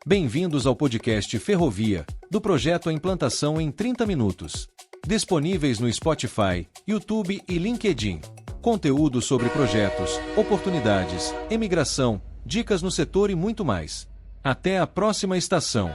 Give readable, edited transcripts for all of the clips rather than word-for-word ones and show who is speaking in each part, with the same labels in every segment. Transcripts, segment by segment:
Speaker 1: Bem-vindos ao podcast Ferrovia, do projeto A Implantação em 30 Minutos. Disponíveis no Spotify, YouTube e LinkedIn. Conteúdo sobre projetos, oportunidades, emigração, dicas no setor e muito mais. Até a próxima estação.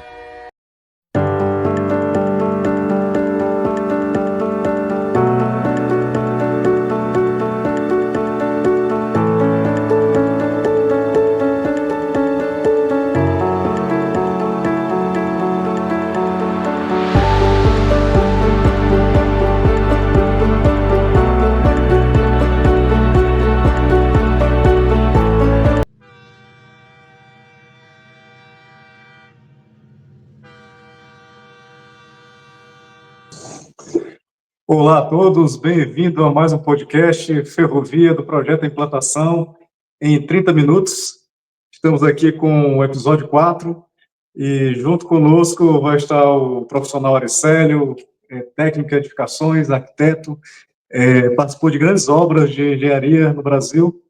Speaker 2: Olá a todos, bem-vindo a mais um podcast Ferrovia do Projeto Implantação em 30 minutos. Estamos aqui com o episódio 4 e junto conosco vai estar o profissional Aricélio, técnico em edificações, arquiteto, participou de grandes obras de engenharia no Brasil,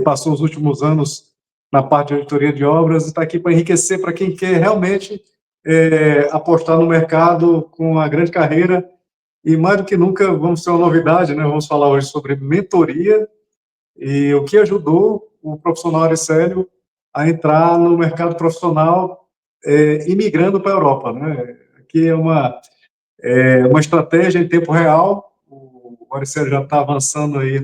Speaker 2: passou os últimos anos na parte de auditoria de obras e está aqui para enriquecer para quem quer realmente apostar no mercado com a grande carreira. E mais do que nunca, vamos ter uma novidade, né? Vamos falar hoje sobre mentoria e o que ajudou o profissional Aricélio a entrar no mercado profissional imigrando para a Europa, né? Aqui é uma estratégia em tempo real. O Aricélio já está avançando aí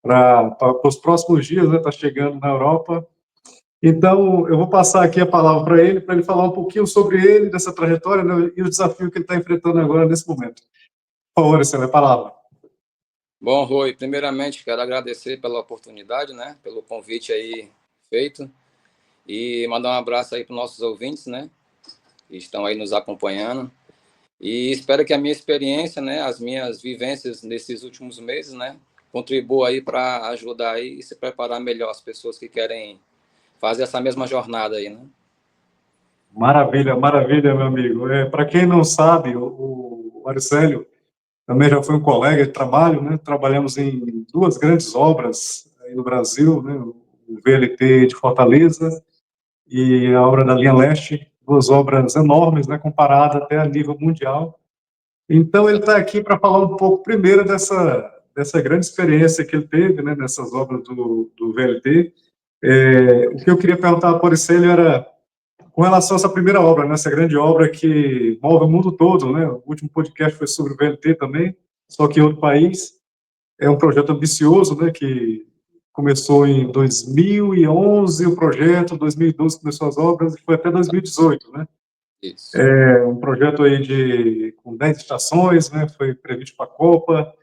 Speaker 2: para os próximos dias, né? Está chegando na Europa. Então, eu vou passar aqui a palavra para ele falar um pouquinho sobre ele, dessa trajetória, né? E o desafio que ele está enfrentando agora nesse momento. Por favor, Aricélio, a palavra.
Speaker 3: Bom, Rui, primeiramente quero agradecer pela oportunidade, né, pelo convite aí feito e mandar um abraço aí para os nossos ouvintes, né, que estão aí nos acompanhando e espero que a minha experiência, né, as minhas vivências nesses últimos meses, né, contribua aí para ajudar aí e se preparar melhor as pessoas que querem fazer essa mesma jornada aí, né.
Speaker 2: Maravilha, maravilha, meu amigo. Para quem não sabe, o Aricélio também já foi um colega de trabalho, né? Trabalhamos em duas grandes obras aí no Brasil, né? O VLT de Fortaleza e a obra da Linha Leste, duas obras enormes, né? Comparadas até a nível mundial. Então, ele está aqui para falar um pouco primeiro dessa grande experiência que ele teve, né? Nessas obras do VLT. O que eu queria perguntar para o Aricélio era com relação a essa primeira obra, né, essa grande obra que move o mundo todo, né? O último podcast foi sobre o VLT também, só que em outro país. É um projeto ambicioso, né, que começou em 2011 o projeto, 2012 começou as obras e foi até 2018, né?
Speaker 3: Isso.
Speaker 2: É um projeto aí com 10 estações, né? Foi previsto para a Copa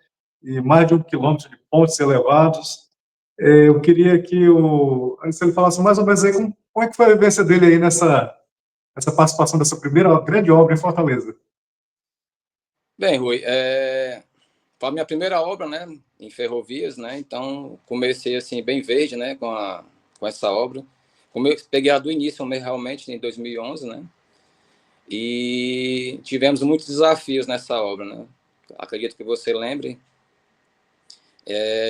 Speaker 2: e mais de 1 quilômetro de pontes elevados. Eu queria que se ele falasse mais ou menos aí como é que foi a vivência dele aí essa participação dessa primeira grande obra em Fortaleza.
Speaker 3: Bem, Rui, foi a minha primeira obra, né, em ferrovias, né, então comecei assim bem verde, né, com essa obra. Peguei a do início realmente em 2011, né, e tivemos muitos desafios nessa obra, né. Acredito que você lembre.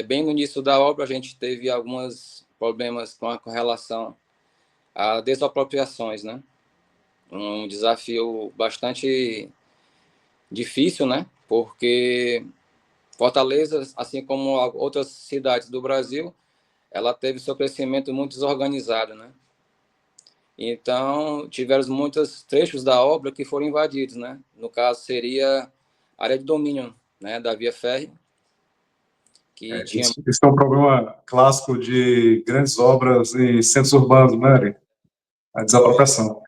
Speaker 3: Bem no início da obra a gente teve alguns problemas com relação a desapropriações, né, um desafio bastante difícil, né, porque Fortaleza, assim como outras cidades do Brasil, ela teve seu crescimento muito desorganizado, né? Então, tivemos muitos trechos da obra que foram invadidos, né? No caso, seria a área de domínio, né, da via férrea, que tinha...
Speaker 2: Isso é um problema clássico de grandes obras em centros urbanos, né, Ari? A desapropriação.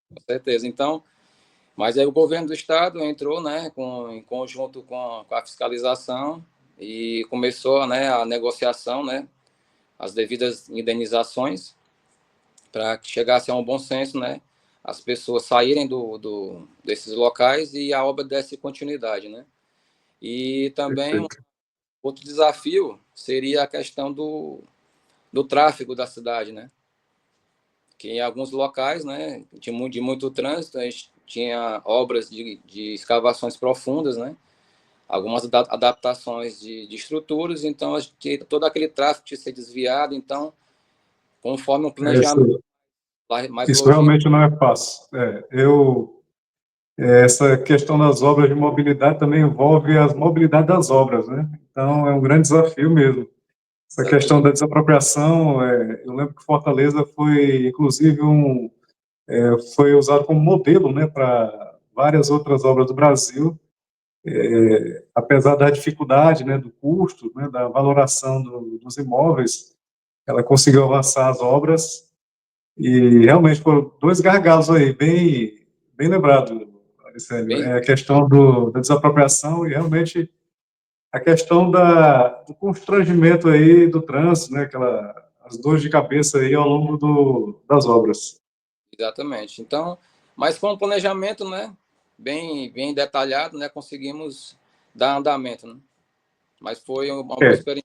Speaker 3: Com certeza. Então, mas aí o governo do estado entrou, né, em conjunto com a fiscalização e começou, né, a negociação, né, as devidas indenizações para que chegasse a um bom senso, né, as pessoas saírem desses locais e a obra desse continuidade, né. E também outro desafio seria a questão do tráfego da cidade, né, que em alguns locais, né, de muito trânsito, a gente tinha obras de escavações profundas, né, algumas adaptações de estruturas, então todo aquele tráfego tinha que ser desviado, então, conforme um planejamento mais
Speaker 2: Isso
Speaker 3: logística.
Speaker 2: realmente não é fácil. Essa questão das obras de mobilidade também envolve as mobilidades das obras, né? Então, é um grande desafio mesmo. Essa questão da desapropriação, eu lembro que Fortaleza foi, inclusive, foi usado como modelo, né, para várias outras obras do Brasil, apesar da dificuldade, né, do custo, né, da valoração dos imóveis, ela conseguiu avançar as obras e realmente foram dois gargalos aí, bem lembrado, Alicélio.
Speaker 3: Bem,
Speaker 2: É a questão da desapropriação e realmente a questão do constrangimento aí do trânsito, né, as dores de cabeça aí ao longo das obras.
Speaker 3: exatamente. Então, mas com o planejamento, né, bem detalhado, né, conseguimos dar andamento, né? Mas foi uma boa
Speaker 2: É.
Speaker 3: experiência.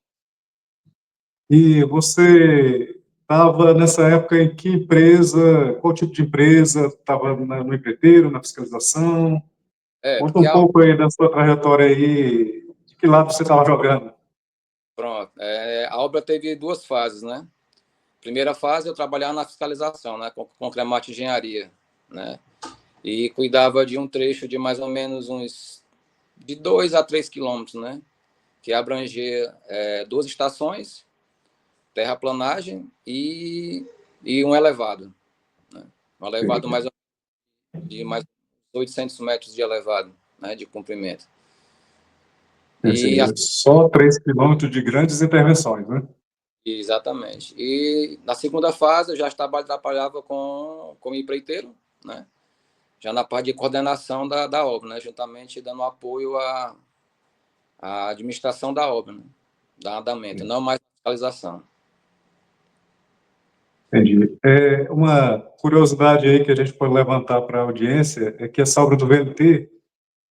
Speaker 2: E você estava nessa época em que empresa, qual tipo de empresa? Estava no empreiteiro, na fiscalização? Conta
Speaker 3: Porque
Speaker 2: um pouco aí da sua trajetória aí, de que lado você estava jogando.
Speaker 3: pronto, a obra teve duas fases, né? Primeira fase eu trabalhava na fiscalização, né, com Cremate Engenharia, né? E cuidava de um trecho de mais ou menos uns de 2 a 3 quilômetros, né? Que abrangia duas estações, terraplanagem e um elevado, né? Um elevado de mais 800 metros de elevado, né, de comprimento. E
Speaker 2: Só 3 quilômetros de grandes intervenções, né?
Speaker 3: exatamente. E na segunda fase eu já trabalhava com empreiteiro, né? Já na parte de coordenação da obra, né? Juntamente dando apoio à administração da obra, né? Da andamento, não mais fiscalização.
Speaker 2: Entendi. Uma curiosidade aí que a gente pode levantar para a audiência é que essa obra do VLT,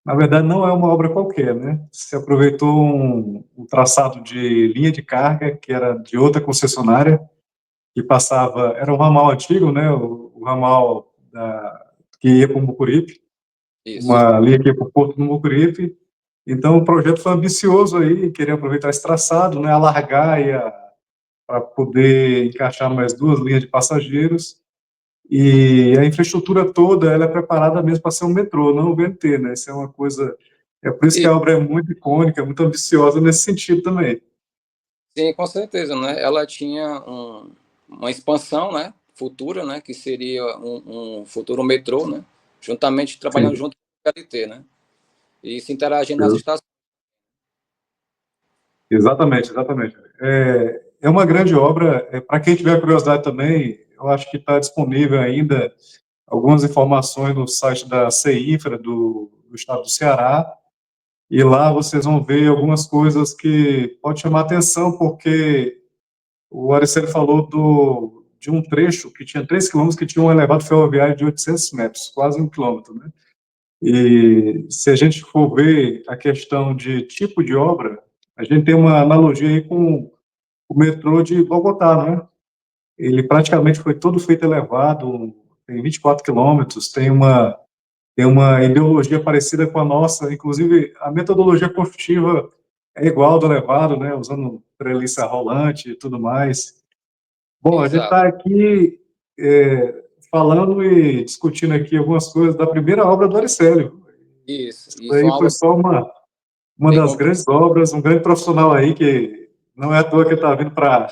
Speaker 2: na verdade, não é uma obra qualquer, né? Se aproveitou um traçado de linha de carga, que era de outra concessionária, que passava, era um ramal antigo, né? O ramal que ia para o Mucuripe,
Speaker 3: Isso.
Speaker 2: uma linha que ia para o Porto do Mucuripe. Então, o projeto foi ambicioso aí, queria aproveitar esse traçado, né? Alargar para poder encaixar mais duas linhas de passageiros. E a infraestrutura toda ela é preparada mesmo para ser um metrô, não o VNT, né? Isso é uma coisa. É por isso que
Speaker 3: E,
Speaker 2: a obra é muito icônica, muito ambiciosa nesse sentido também.
Speaker 3: sim, com certeza, né? Ela tinha uma expansão, né? Futura, né? Que seria um futuro metrô, né? Juntamente trabalhando
Speaker 2: Sim,
Speaker 3: junto com o PLT, né? E se interagindo nas estações.
Speaker 2: exatamente, exatamente. É uma grande obra. Para quem tiver curiosidade também, eu acho que está disponível ainda algumas informações no site da CEINFRA do estado do Ceará. E lá vocês vão ver algumas coisas que pode chamar atenção, porque o Araceli falou de um trecho que tinha 3 quilômetros, que tinha um elevado ferroviário de 800 metros, quase 1 quilômetro, né? E se a gente for ver a questão de tipo de obra, a gente tem uma analogia aí com o metrô de Bogotá, né? Ele praticamente foi todo feito elevado, tem 24 quilômetros, tem uma ideologia parecida com a nossa, inclusive a metodologia construtiva é igual do elevado, né? Usando treliça rolante e tudo mais. Bom, a gente
Speaker 3: Exato.
Speaker 2: está aqui falando e discutindo aqui algumas coisas da primeira obra do Aricélio.
Speaker 3: Isso.
Speaker 2: Isso
Speaker 3: E foi
Speaker 2: aí
Speaker 3: uma
Speaker 2: foi
Speaker 3: obra
Speaker 2: só uma
Speaker 3: bem
Speaker 2: das
Speaker 3: completa.
Speaker 2: grandes obras, um grande profissional aí que não é à toa que está vindo para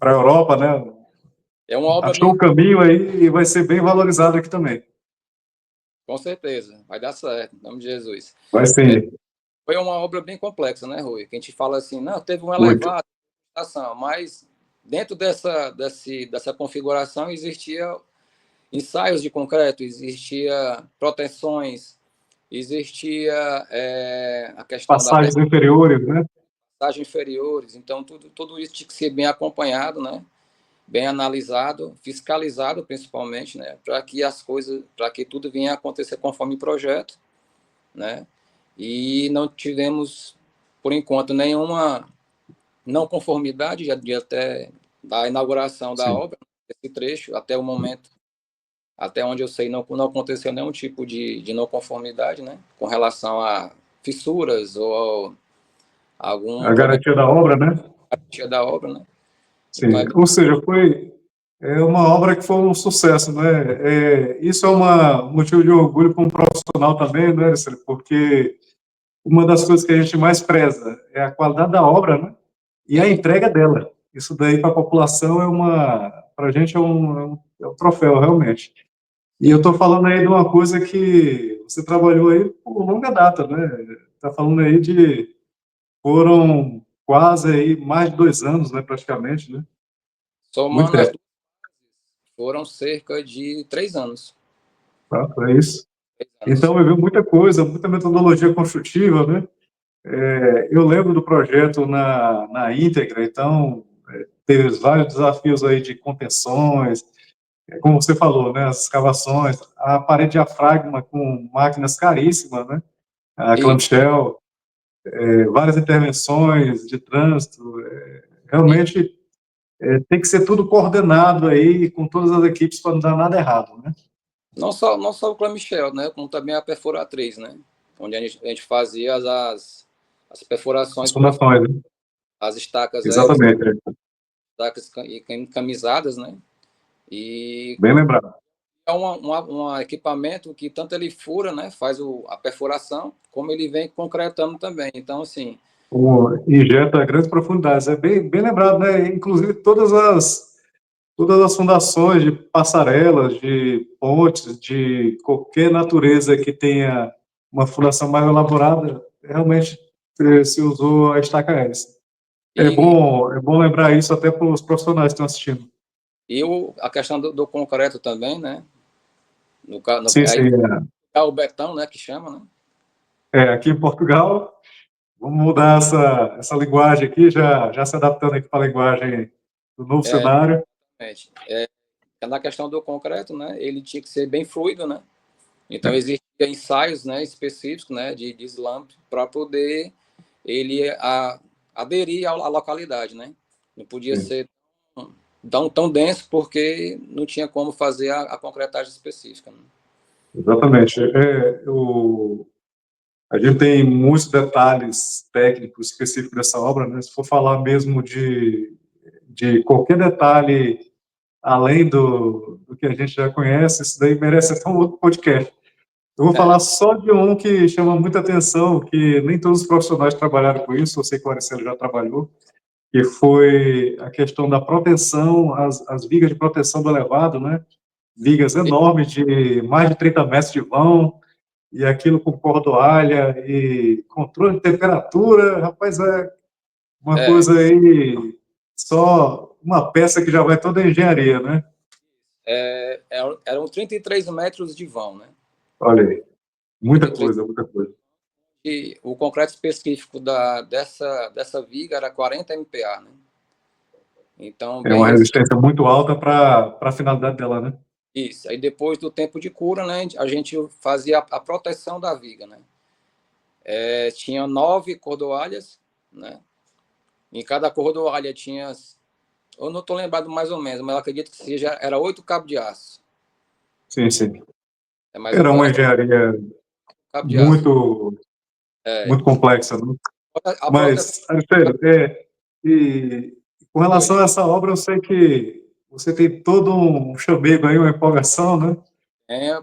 Speaker 2: a Europa, né?
Speaker 3: É uma obra
Speaker 2: Achou
Speaker 3: bem,
Speaker 2: o caminho aí e vai ser bem valorizado aqui também.
Speaker 3: com certeza, vai dar certo, em nome de Jesus.
Speaker 2: Vai ser
Speaker 3: Foi uma obra bem complexa, né, Rui? Que a gente fala assim, não, teve um
Speaker 2: muito.
Speaker 3: elevado, mas dentro dessa configuração existia ensaios de concreto, existia proteções, existia a questão da
Speaker 2: Passagens inferiores, né?
Speaker 3: passagem inferiores, então tudo isso tinha que ser bem acompanhado, né? Bem analisado, fiscalizado principalmente, né? Para que tudo venha a acontecer conforme o projeto, né? E não tivemos, por enquanto, nenhuma não conformidade até da inauguração da
Speaker 2: Sim.
Speaker 3: obra, esse trecho, até o momento, até onde eu sei, não aconteceu nenhum tipo de não conformidade, né? Com relação a fissuras ou algum
Speaker 2: A
Speaker 3: problema
Speaker 2: garantia da obra, né?
Speaker 3: da obra, né? Então,
Speaker 2: Sim. Ou seja, é uma obra que foi um sucesso, né? Isso é um motivo de orgulho para um profissional também, né, Ercílio? Porque uma das coisas que a gente mais preza é a qualidade da obra, né? E a
Speaker 3: Sim,
Speaker 2: entrega dela. Isso daí para a população para a gente é um troféu, realmente. E eu
Speaker 3: sim.
Speaker 2: estou falando aí de uma coisa que você trabalhou aí por longa data, né? Está falando aí foram quase aí mais de 2 anos, né, praticamente, né? Muito
Speaker 3: Somando as
Speaker 2: tempo,
Speaker 3: duas, foram cerca de 3 anos.
Speaker 2: tá? É isso.
Speaker 3: 3 anos.
Speaker 2: Então, eu vi muita coisa, muita metodologia construtiva, né? Eu lembro do projeto na íntegra, então, teve vários desafios aí de contenções, como você falou, né? As escavações, a parede diafragma com máquinas caríssimas, né? A
Speaker 3: E,
Speaker 2: clamshell, várias intervenções de trânsito,
Speaker 3: e
Speaker 2: realmente tem que ser tudo coordenado aí com todas as equipes para não dar nada errado, né?
Speaker 3: não só o clamshell, né? Como também a perfuratriz, né? Onde a gente fazia as
Speaker 2: As
Speaker 3: perfurações para
Speaker 2: fundações, né?
Speaker 3: as estacas,
Speaker 2: Exatamente,
Speaker 3: estacas encamisadas, né? E
Speaker 2: bem lembrado.
Speaker 3: é um equipamento que tanto ele fura, né? Faz a perfuração, como ele vem concretando também. Então, assim,
Speaker 2: Injeta grandes profundidades, é bem lembrado, né? Inclusive todas as fundações de passarelas, de pontes, de qualquer natureza que tenha uma fundação mais elaborada, realmente se usou a estaca S.
Speaker 3: e,
Speaker 2: É bom lembrar isso até para os profissionais que estão assistindo.
Speaker 3: a questão do concreto também, né?
Speaker 2: Sim,
Speaker 3: Aí
Speaker 2: sim.
Speaker 3: é o betão, né? Que chama, né?
Speaker 2: Aqui em Portugal, vamos mudar essa linguagem aqui, já se adaptando aqui para a linguagem do novo
Speaker 3: É,
Speaker 2: cenário.
Speaker 3: realmente. Na questão do concreto, né? Ele tinha que ser bem fluido, né? Então,
Speaker 2: Né?
Speaker 3: existiam ensaios, né, específicos, né, de slump para poder ele aderir à localidade, né? Não podia
Speaker 2: Sim,
Speaker 3: ser tão denso porque não tinha como fazer a concretagem específica. Né?
Speaker 2: exatamente. A gente tem muitos detalhes técnicos específicos dessa obra, né? Se for falar mesmo de qualquer detalhe além do que a gente já conhece, isso daí merece até um outro podcast. Eu vou
Speaker 3: É,
Speaker 2: falar só de um que chama muita atenção, que nem todos os profissionais trabalharam com isso, eu sei que o Aracelo já trabalhou, que foi a questão da proteção, as vigas de proteção do elevado, né? Vigas enormes de mais de 30 metros de vão, e aquilo com cordoalha e controle de temperatura, rapaz, é uma
Speaker 3: é,
Speaker 2: coisa aí, só uma peça que já vai toda a engenharia, né?
Speaker 3: eram 33 metros de vão, né?
Speaker 2: Olha aí,
Speaker 3: Trinta e três
Speaker 2: muita coisa.
Speaker 3: e o concreto específico dessa viga era 40 MPa, né? Então,
Speaker 2: É
Speaker 3: bem
Speaker 2: uma
Speaker 3: resistente.
Speaker 2: resistência muito alta para a finalidade dela, né?
Speaker 3: Isso. Aí depois do tempo de cura, né, a gente fazia a proteção da viga, né? Tinha 9 cordoalhas, né? Em cada cordoalha tinha, eu não estou lembrado mais ou menos, mas eu acredito que era 8 cabos de aço.
Speaker 2: Sim, sim.
Speaker 3: É mais ou
Speaker 2: Era
Speaker 3: menos, eu
Speaker 2: uma
Speaker 3: acho que
Speaker 2: engenharia
Speaker 3: cabo de aço.
Speaker 2: muito,
Speaker 3: É,
Speaker 2: muito complexa, né?
Speaker 3: a proteção
Speaker 2: Mas, Alexandre, e com
Speaker 3: foi.
Speaker 2: relação a essa obra, eu sei que você tem todo um chamego aí, uma empolgação, né?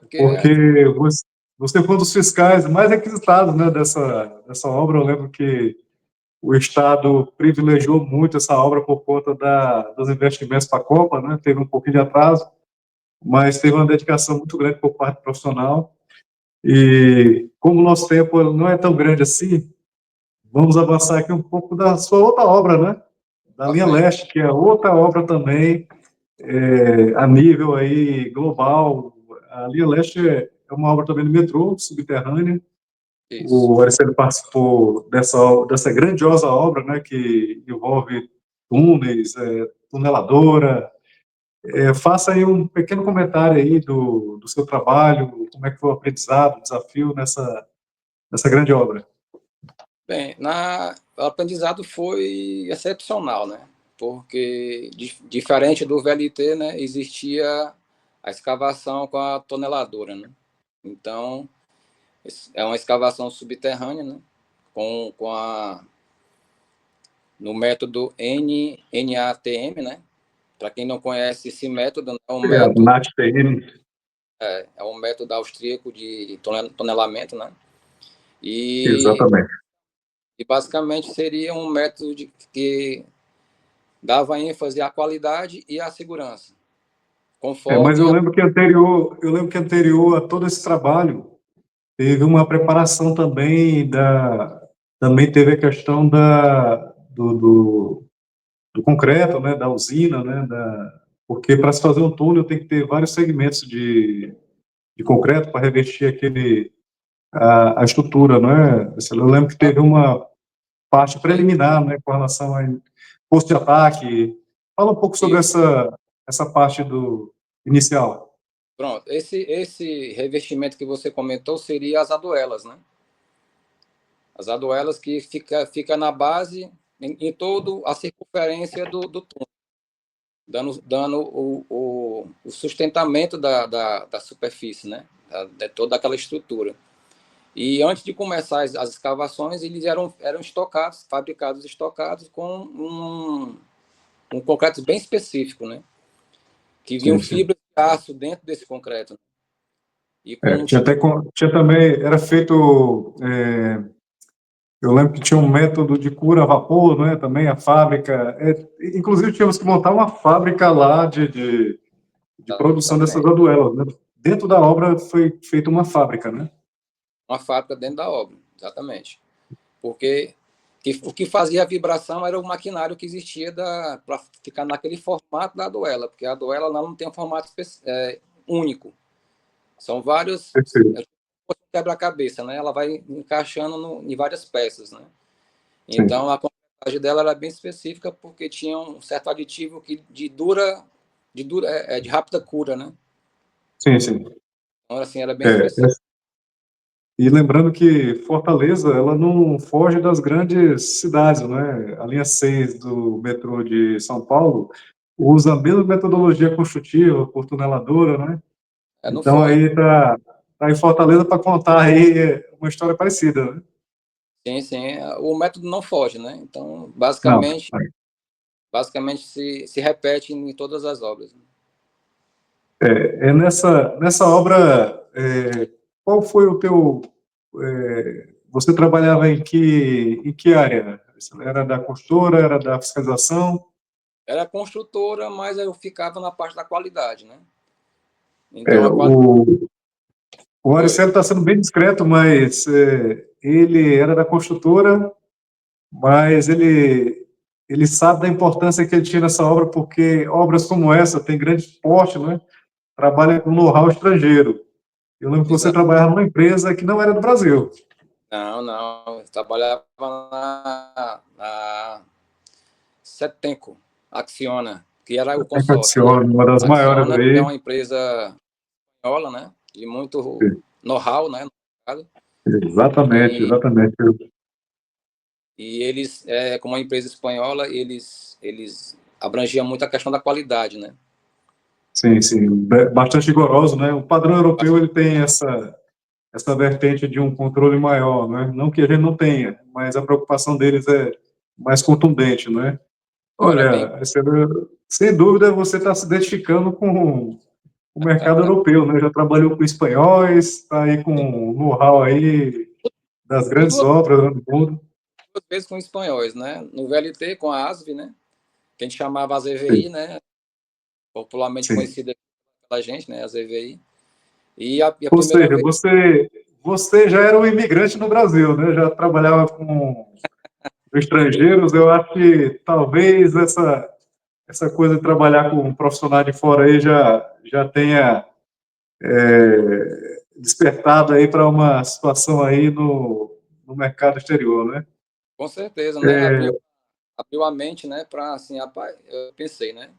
Speaker 3: Porque
Speaker 2: Porque você foi um dos fiscais mais requisitados, né, dessa obra. Eu lembro que o Estado privilegiou muito essa obra por conta dos investimentos para a Copa, né? Teve um pouquinho de atraso, mas teve uma dedicação muito grande por parte profissional. E como o nosso tempo não é tão grande assim, vamos avançar aqui um pouco da sua outra obra, né? Da
Speaker 3: à
Speaker 2: linha
Speaker 3: frente.
Speaker 2: leste, que é outra obra também a nível aí global. A linha leste é uma obra também do metrô subterrânea.
Speaker 3: Isso.
Speaker 2: O Arcelo participou dessa grandiosa obra, né, que envolve túneis, tuneladora. Faça aí um pequeno comentário aí do seu trabalho, como é que foi o aprendizado, o desafio nessa grande obra.
Speaker 3: Bem, o aprendizado foi excepcional, né? Porque, diferente do VLT, né, existia a escavação com a toneladora, né? Então, é uma escavação subterrânea, né? No método NATM, né? Para quem não conhece esse método, é um
Speaker 2: É, a
Speaker 3: método,
Speaker 2: NAT-TM.
Speaker 3: é um método austríaco de tonelamento, né? E,
Speaker 2: Exatamente.
Speaker 3: e basicamente seria um método que dava ênfase à qualidade e à segurança,
Speaker 2: Mas
Speaker 3: conforme
Speaker 2: eu lembro que anterior a todo esse trabalho, teve uma preparação também também teve a questão do concreto, né, da usina, né, porque para se fazer um túnel tem que ter vários segmentos de concreto para revestir a estrutura, não é? Eu lembro que teve uma parte preliminar, né, com relação a posto de ataque. Fala um pouco sobre
Speaker 3: isso.
Speaker 2: essa parte inicial.
Speaker 3: Pronto, esse revestimento que você comentou seria as aduelas, né? As aduelas que fica na base, em toda a circunferência do túnel, dando o sustentamento da superfície, né? De toda aquela estrutura. E antes de começar as escavações, eles eram estocados, fabricados estocados com um concreto bem específico, né? Que vinham
Speaker 2: Sim, sim.
Speaker 3: fibras de aço dentro desse concreto, né? E com
Speaker 2: É,
Speaker 3: um tipo
Speaker 2: tinha também, era feito, eu lembro que tinha um método de cura a vapor, né, também a fábrica, inclusive tínhamos que montar uma fábrica lá de produção dessas
Speaker 3: exatamente
Speaker 2: aduelas, né? Dentro da obra foi feita uma fábrica, né?
Speaker 3: uma fábrica dentro da obra, exatamente. Porque o que fazia a vibração era o maquinário que existia para ficar naquele formato da aduela, porque a aduela não tem um formato único. São vários
Speaker 2: Perfeito.
Speaker 3: quebra-cabeça, né? Ela vai encaixando em várias peças, né?
Speaker 2: Sim,
Speaker 3: Então a complexidade dela era bem específica porque tinha um certo aditivo de rápida cura, né?
Speaker 2: sim, sim.
Speaker 3: Então assim era bem
Speaker 2: É,
Speaker 3: específico.
Speaker 2: e lembrando que Fortaleza, ela não foge das grandes cidades, né? A linha 6 do metrô de São Paulo usa a mesma metodologia construtiva, por tuneladora, né?
Speaker 3: Não
Speaker 2: Então
Speaker 3: foge.
Speaker 2: aí tá em Fortaleza para contar aí uma história parecida, né?
Speaker 3: Sim, sim. O método não foge, né? Então
Speaker 2: Não,
Speaker 3: basicamente se repete em todas as obras.
Speaker 2: nessa obra, qual foi o teu, você trabalhava em que área? Era da construtora, era da fiscalização?
Speaker 3: Era construtora, mas eu ficava na parte da qualidade, né?
Speaker 2: É,
Speaker 3: Então a qualidade.
Speaker 2: o
Speaker 3: Oi.
Speaker 2: Auricelio está sendo bem discreto, mas ele era da construtora, mas ele sabe da importância que ele tinha nessa obra, porque obras como essa têm grande porte, né? Trabalha com know-how estrangeiro. Eu lembro que você
Speaker 3: Exato.
Speaker 2: trabalhava numa empresa que não era do Brasil.
Speaker 3: Não, não. Eu trabalhava na Setenco, Acciona, que era o
Speaker 2: Até que
Speaker 3: consórcio, né?
Speaker 2: adiciona, uma das
Speaker 3: A
Speaker 2: maiores
Speaker 3: Acciona é
Speaker 2: aí.
Speaker 3: uma empresa espanhola, né? De muito know-how, né? No mercado.
Speaker 2: Exatamente,
Speaker 3: E,
Speaker 2: exatamente.
Speaker 3: e eles, como uma empresa espanhola, eles abrangiam muito a questão da qualidade, né?
Speaker 2: Sim, sim, bastante rigoroso, né? O padrão europeu ele tem essa vertente de um controle maior, né? Não que a gente não tenha, mas a preocupação deles é mais contundente, né?
Speaker 3: Era bem.
Speaker 2: Olha, sem dúvida você está se identificando com o mercado europeu, né? Já trabalhou com espanhóis, está aí com know-how aí das
Speaker 3: E
Speaker 2: grandes obras, né, do mundo.
Speaker 3: duas vezes com espanhóis, né? No VLT, com a ASV, né? Que a gente chamava AZVI, né? Popularmente
Speaker 2: Sim.
Speaker 3: conhecida pela gente, né? AZVI. E a
Speaker 2: Ou
Speaker 3: primeira
Speaker 2: seja,
Speaker 3: vez,
Speaker 2: você já era um imigrante no Brasil, né? Já trabalhava com estrangeiros. Eu acho que talvez essa coisa de trabalhar com um profissional de fora aí já tenha despertado aí para uma situação aí no mercado exterior, né?
Speaker 3: com certeza, né?
Speaker 2: É,
Speaker 3: Abriu a mente, né? Para assim, rapaz, eu pensei, né?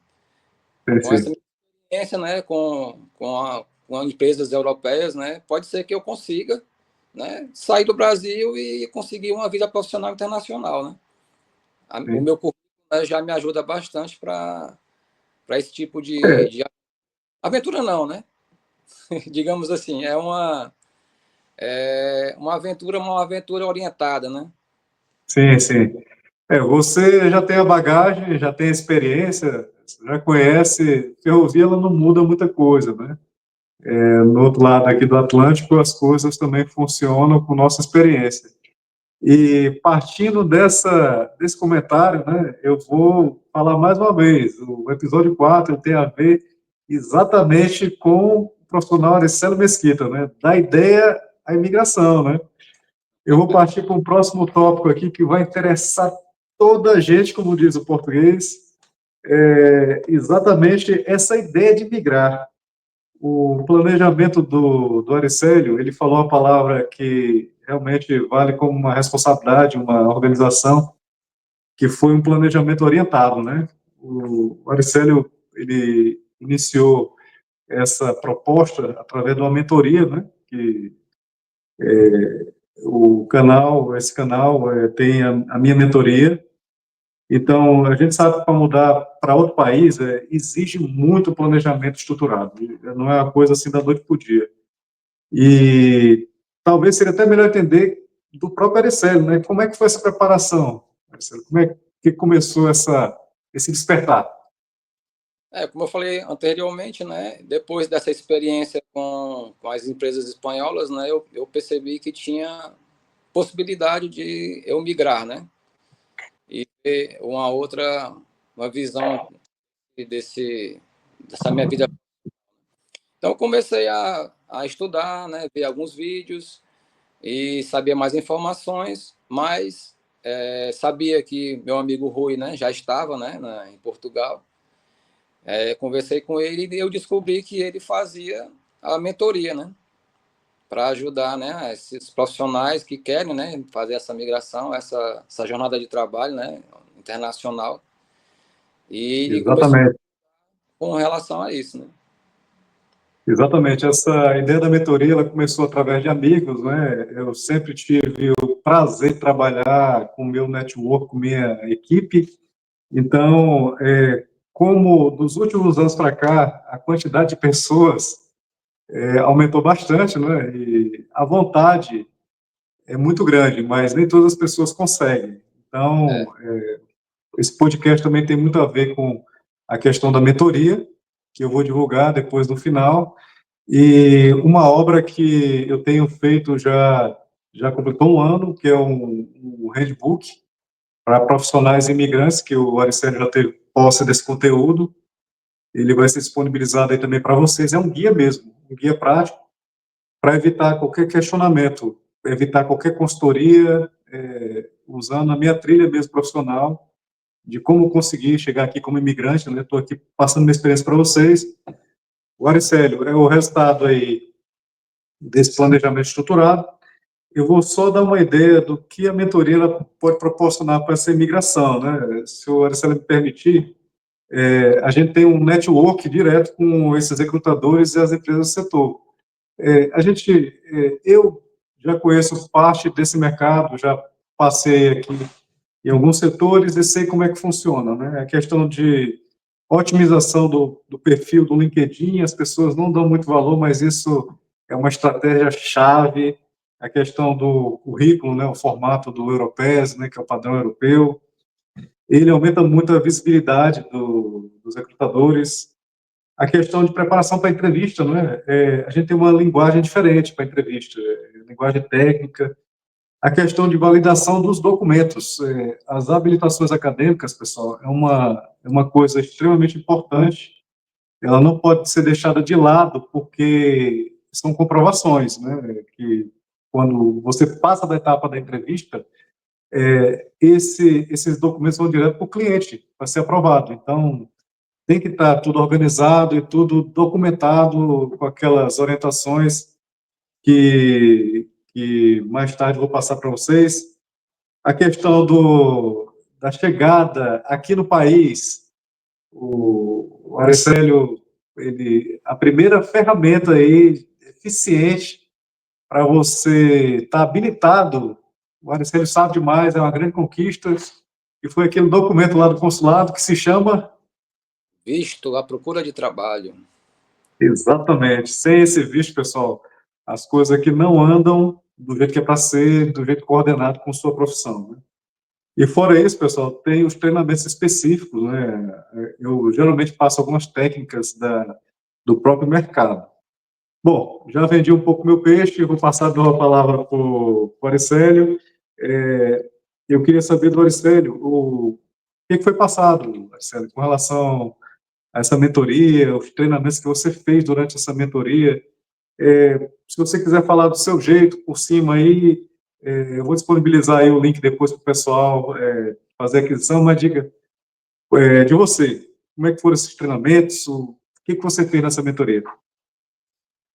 Speaker 3: Com essa
Speaker 2: sim,
Speaker 3: minha experiência, né? Com empresas europeias, né? Pode ser que eu consiga, né? Sair do Brasil e conseguir uma vida profissional internacional, né? O
Speaker 2: sim.
Speaker 3: meu currículo, né, já me ajuda bastante para esse tipo
Speaker 2: É,
Speaker 3: de aventura, não, né? Digamos assim, uma aventura orientada, né?
Speaker 2: sim, sim. Você já tem a bagagem, já tem a experiência, Você já conhece, ferrovia ela não muda muita coisa, né? No outro lado aqui do Atlântico, as coisas também funcionam com nossa experiência. E partindo desse comentário, né, eu vou falar mais uma vez, o episódio 4 tem a ver exatamente com o profissional Aricélio Mesquita, né, da ideia à imigração, né. Eu vou partir para um próximo tópico aqui que vai interessar toda a gente, como diz o português, exatamente essa ideia de migrar. O planejamento do Aricélio, ele falou uma palavra que realmente vale como uma responsabilidade, uma organização, que foi um planejamento orientado, né? O Aricélio, ele iniciou essa proposta através de uma mentoria, né? Que esse canal tem a minha mentoria. Então, a gente sabe que para mudar para outro país exige muito planejamento estruturado. Não é uma coisa assim da noite para o dia. E talvez seria até melhor entender do próprio Aricélio, né? Como é que foi essa preparação, Aricélio? Como é que começou esse despertar?
Speaker 3: Como eu falei anteriormente, né, depois dessa experiência com as empresas espanholas, né, eu percebi que tinha possibilidade de eu migrar, né, e ter uma visão dessa minha vida. Então, eu comecei a estudar, né, ver alguns vídeos e saber mais informações, mas sabia que meu amigo Rui, né, já estava, né, em Portugal. Conversei com ele e eu descobri que ele fazia a mentoria, né, para ajudar, né, esses profissionais que querem, né, fazer essa migração, essa jornada de trabalho, né, internacional. E ele começou
Speaker 2: Exatamente.
Speaker 3: com relação a isso, né.
Speaker 2: Exatamente. Essa ideia da mentoria, ela começou através de amigos, né? Eu sempre tive o prazer de trabalhar com o meu network, com minha equipe. Então, como dos últimos anos para cá, a quantidade de pessoas aumentou bastante, né? E a vontade é muito grande, mas nem todas as pessoas conseguem. Então, esse podcast também tem muito a ver com a questão da mentoria, que eu vou divulgar depois no final, e uma obra que eu tenho feito já completou um ano, que é um handbook para profissionais imigrantes, que o Aricélio já teve posse desse conteúdo. Ele vai ser disponibilizado aí também para vocês. É um guia mesmo, um guia prático, para evitar qualquer questionamento, evitar qualquer consultoria, usando a minha trilha mesmo profissional, de como conseguir chegar aqui como imigrante, né? Estou aqui passando minha experiência para vocês. O Aricélio é o resultado aí desse planejamento estruturado. Eu vou só dar uma ideia do que a mentoria ela pode proporcionar para essa imigração, né? Se o Aricélio me permitir, a gente tem um network direto com esses recrutadores e as empresas do setor. Eu já conheço parte desse mercado, já passei aqui em alguns setores e sei como é que funciona, né? A questão de otimização do perfil do LinkedIn, as pessoas não dão muito valor, mas isso é uma estratégia chave. A questão do currículo, né, o formato do Europes, né, que é o padrão europeu, ele aumenta muito a visibilidade dos recrutadores. A questão de preparação para a entrevista, né, a gente tem uma linguagem diferente para a entrevista, linguagem técnica. A questão de validação dos documentos, as habilitações acadêmicas, pessoal, é uma coisa extremamente importante. Ela não pode ser deixada de lado, porque são comprovações, né, que quando você passa da etapa da entrevista, esses documentos vão direto para o cliente, para ser aprovado. Então, tem que estar tudo organizado e tudo documentado com aquelas orientações que mais tarde eu vou passar para vocês. A questão da chegada aqui no país, o Aricélio, a primeira ferramenta aí eficiente para você estar habilitado, o Aricélio sabe demais, é uma grande conquista, e foi aquele documento lá do consulado que se chama...
Speaker 3: Visto à procura de trabalho.
Speaker 2: Exatamente. Sem esse visto, pessoal, as coisas aqui não andam do jeito que é para ser, do jeito coordenado com sua profissão, né? E fora isso, pessoal, tem os treinamentos específicos, né? Eu geralmente passo algumas técnicas do próprio mercado. Bom, já vendi um pouco meu peixe, vou passar a palavra para o Aricélio. Eu queria saber do Aricélio o que foi passado, Aricélio, com relação a essa mentoria, os treinamentos que você fez durante essa mentoria. Se você quiser falar do seu jeito, por cima aí, eu vou disponibilizar aí o link depois para o pessoal fazer a aquisição, mas diga de você, como é que foram esses treinamentos, o que você fez nessa mentoria?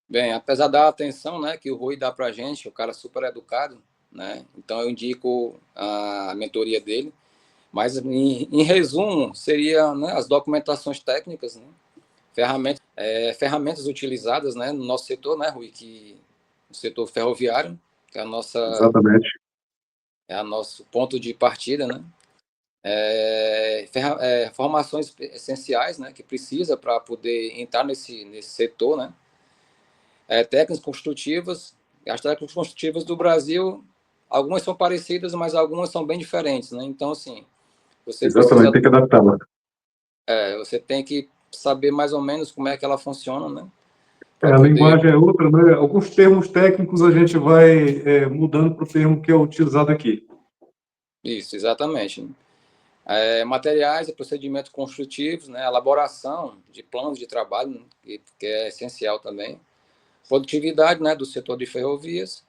Speaker 3: Bem, apesar da atenção, né, que o Rui dá para a gente, o cara super educado, né, então eu indico a mentoria dele, mas em resumo, seria, né, as documentações técnicas, né, ferramentas utilizadas, né, no nosso setor, né, Rui, no setor ferroviário, que é
Speaker 2: Exatamente.
Speaker 3: o nosso ponto de partida, né, formações essenciais, né, que precisa para poder entrar nesse setor, né, técnicas construtivas. As técnicas construtivas do Brasil, algumas são parecidas, mas algumas são bem diferentes, né? Então, assim, você
Speaker 2: Exatamente,
Speaker 3: precisa,
Speaker 2: tem que adaptar.
Speaker 3: você tem que saber mais ou menos como é que ela funciona, né? Para
Speaker 2: A
Speaker 3: poder.
Speaker 2: linguagem é outra, né? Alguns termos técnicos a gente vai mudando para o termo que é utilizado aqui.
Speaker 3: Isso, exatamente. Materiais e procedimentos construtivos, né? Elaboração de planos de trabalho, né? que é essencial também. Produtividade, né? Do setor de ferrovias.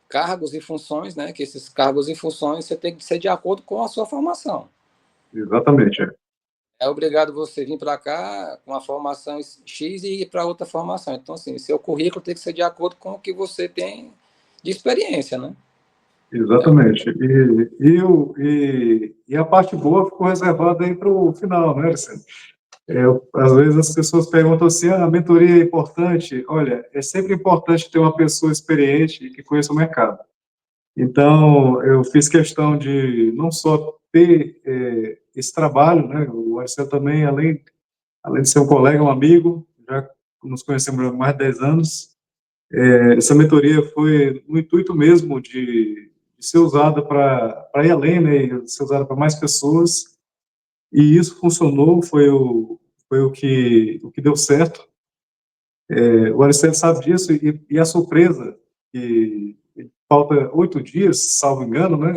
Speaker 3: Cargos e funções, né? Que esses cargos e funções você tem que ser de acordo com a sua formação.
Speaker 2: Exatamente.
Speaker 3: É obrigado você vir para cá com a formação X e ir para outra formação. Então, assim, seu currículo tem que ser de acordo com o que você tem de experiência, né?
Speaker 2: Exatamente. E a parte boa ficou reservada aí para o final, né, Alessandro? Às vezes as pessoas perguntam assim, a mentoria é importante? Olha, é sempre importante ter uma pessoa experiente e que conheça o mercado. Então, eu fiz questão de não só ter esse trabalho, né? O Marcelo também, além de ser um colega, um amigo, já nos conhecemos há mais de 10 anos. Essa mentoria foi no intuito mesmo de ser usada para ir além, né? E ser usada para mais pessoas. E isso funcionou, foi o que deu certo. O Aristide sabe disso, e a surpresa, que falta 8 dias, salvo engano, né,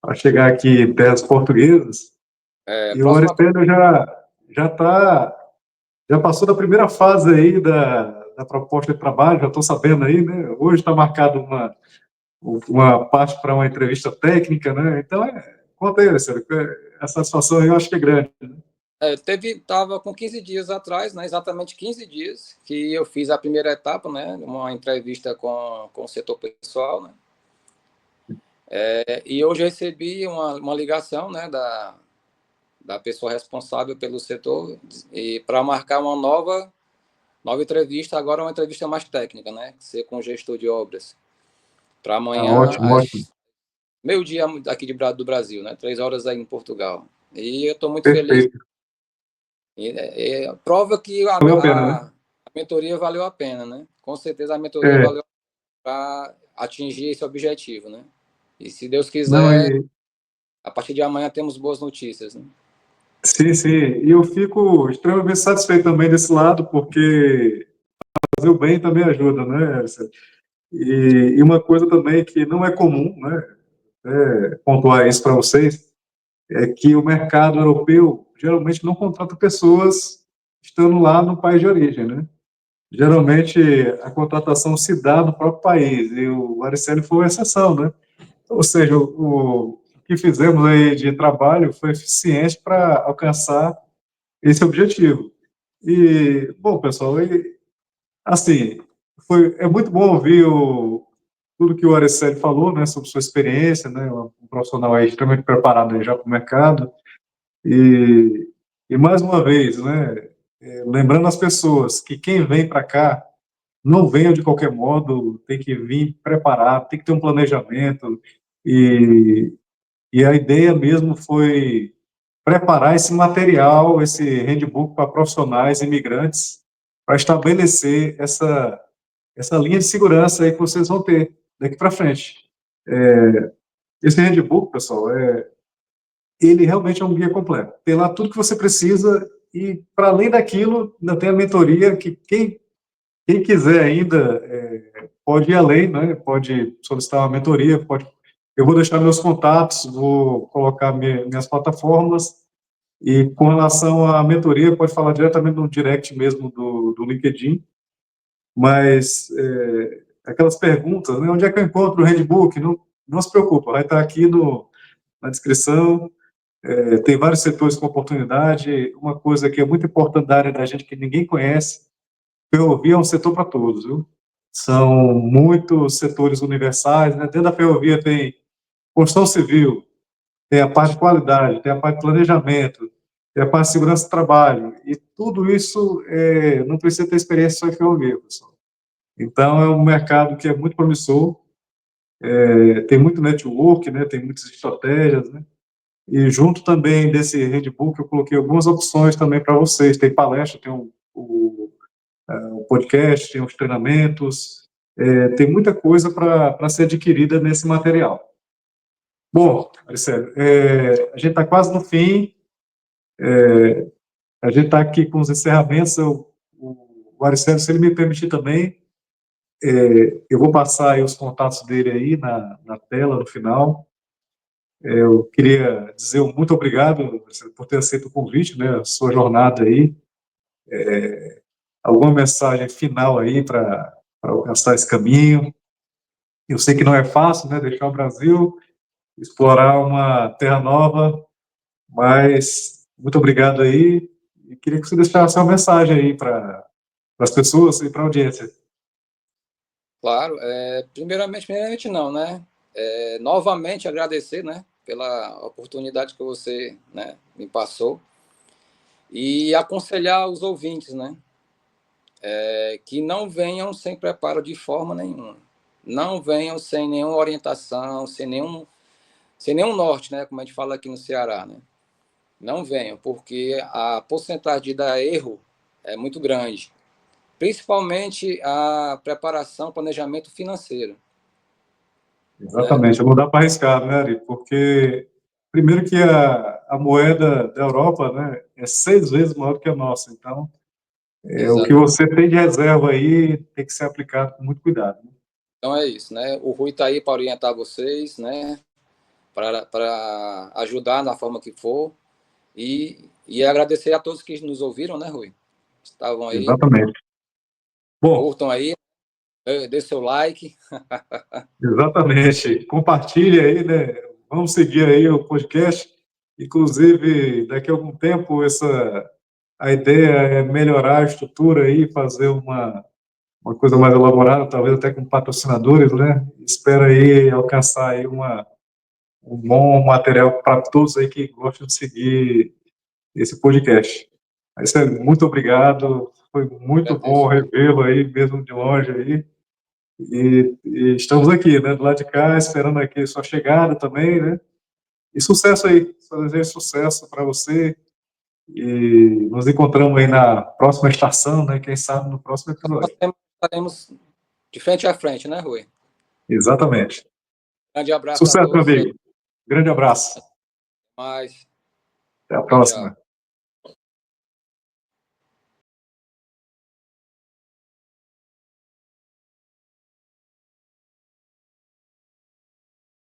Speaker 2: para chegar aqui em terras portuguesas, e o
Speaker 3: Próxima.
Speaker 2: Aristide já passou da primeira fase aí da proposta de trabalho, já estou sabendo aí, né, hoje está marcado uma parte para uma entrevista técnica, né, então, conta aí, Aristide, a satisfação aí eu acho que é grande, né?
Speaker 3: Estava com 15 dias atrás, né, exatamente 15 dias, que eu fiz a primeira etapa, né, uma entrevista com o setor pessoal, né, e hoje eu recebi uma ligação, né, da pessoa responsável pelo setor e para marcar uma nova entrevista, agora uma entrevista mais técnica, né, ser com o gestor de obras, para amanhã
Speaker 2: Ótimo, ótimo,
Speaker 3: às meio-dia aqui do Brasil, né, 3 horas aí em Portugal. E eu estou muito feliz.
Speaker 2: perfeito,
Speaker 3: Prova que
Speaker 2: valeu a pena, né?
Speaker 3: a mentoria valeu a pena, né? Com certeza a mentoria
Speaker 2: É,
Speaker 3: valeu para atingir esse objetivo, né? E se Deus
Speaker 2: não,
Speaker 3: quiser, a partir de amanhã temos boas notícias, né?
Speaker 2: sim, sim, e eu fico extremamente satisfeito também desse lado, porque fazer o bem também ajuda, né, Elsa? E uma coisa também que não é comum, né, pontuar isso para vocês, é que o mercado europeu geralmente não contrata pessoas estando lá no país de origem, né? Geralmente a contratação se dá no próprio país, e o Ariceli foi uma exceção, né? Ou seja, o que fizemos aí de trabalho foi eficiente para alcançar esse objetivo. E, bom, pessoal, assim, é muito bom ouvir tudo que o Araceli falou, né, sobre sua experiência, né, um profissional aí extremamente preparado aí já para o mercado. E, e mais uma vez, né, lembrando as pessoas que quem vem para cá não venha de qualquer modo, tem que vir preparado, tem que ter um planejamento. E, e a ideia mesmo foi preparar esse material, esse handbook para profissionais imigrantes, para estabelecer essa linha de segurança aí que vocês vão ter daqui para frente. Esse handbook, pessoal, ele realmente é um guia completo. Tem lá tudo que você precisa e, para além daquilo, ainda tem a mentoria que quem quiser ainda pode ir além, né? Pode solicitar uma mentoria, eu vou deixar meus contatos, vou colocar minhas plataformas e com relação à mentoria, pode falar diretamente no direct mesmo do LinkedIn, mas aquelas perguntas, né? Onde é que eu encontro o handbook? Não se preocupa, vai estar aqui na descrição. Tem vários setores com oportunidade. Uma coisa que é muito importante da área da gente que ninguém conhece, ferrovia é um setor para todos, viu? São muitos setores universais, né? Dentro da ferrovia tem construção civil, tem a parte de qualidade, tem a parte de planejamento, tem a parte de segurança do trabalho, e tudo isso não precisa ter experiência só em ferrovia, pessoal. Então, é um mercado que é muito promissor, tem muito network, né? Tem muitas estratégias, né? E junto também desse handbook, eu coloquei algumas opções também para vocês. Tem palestra, tem o podcast, tem os treinamentos, tem muita coisa para ser adquirida nesse material. Bom, Marcelo, a gente está quase no fim, a gente está aqui com os encerramentos. O Aricélio, se ele me permitir também, eu vou passar aí os contatos dele aí na tela, no final. Eu queria dizer um muito obrigado, Marcelo, por ter aceito o convite, né, a sua jornada aí. Alguma mensagem final aí para alcançar esse caminho? Eu sei que não é fácil, né, deixar o Brasil, explorar uma terra nova, mas muito obrigado aí, e queria que você deixasse uma mensagem aí para as pessoas e para a audiência.
Speaker 3: Claro, primeiramente não, né? Novamente agradecer, né, pela oportunidade que você, né, me passou e aconselhar os ouvintes, né, que não venham sem preparo de forma nenhuma, não venham sem nenhuma orientação, sem nenhum norte, né, como a gente fala aqui no Ceará, né? Não venham, porque a porcentagem de dar erro é muito grande, principalmente a preparação, planejamento financeiro, né?
Speaker 2: Exatamente, não dá para arriscar, né, Ari? Porque, primeiro que a moeda da Europa, né, é 6 vezes maior do que a nossa, então, o que
Speaker 3: Exato.
Speaker 2: você tem de reserva aí tem que ser aplicado com muito cuidado, né?
Speaker 3: Então é isso, né? O Rui está aí para orientar vocês, né? Para ajudar na forma que for. E agradecer a todos que nos ouviram, né, Rui? Estavam aí.
Speaker 2: Exatamente. Bom,
Speaker 3: Curtam aí, dê seu like.
Speaker 2: exatamente. Compartilhe aí, né? Vamos seguir aí o podcast. Inclusive, daqui a algum tempo, a ideia é melhorar a estrutura aí, fazer uma coisa mais elaborada, talvez até com patrocinadores, né? Espero aí alcançar aí um bom material para todos aí que gostam de seguir esse podcast. Mas, sério, muito obrigado. Foi muito bom
Speaker 3: Agradeço.
Speaker 2: revê-lo aí, mesmo de longe aí. E estamos aqui, né, do lado de cá, esperando aqui sua chegada também, né? E sucesso aí, só desejo sucesso para você. E nos encontramos aí na próxima estação, né? Quem sabe no próximo
Speaker 3: Nós
Speaker 2: episódio.
Speaker 3: estaremos de frente a frente, né, Rui?
Speaker 2: Exatamente.
Speaker 3: Grande abraço a
Speaker 2: Sucesso, meu
Speaker 3: todos e até
Speaker 2: amigo. Grande abraço.
Speaker 3: mais.
Speaker 2: Até a
Speaker 3: Tchau, tchau.
Speaker 2: próxima.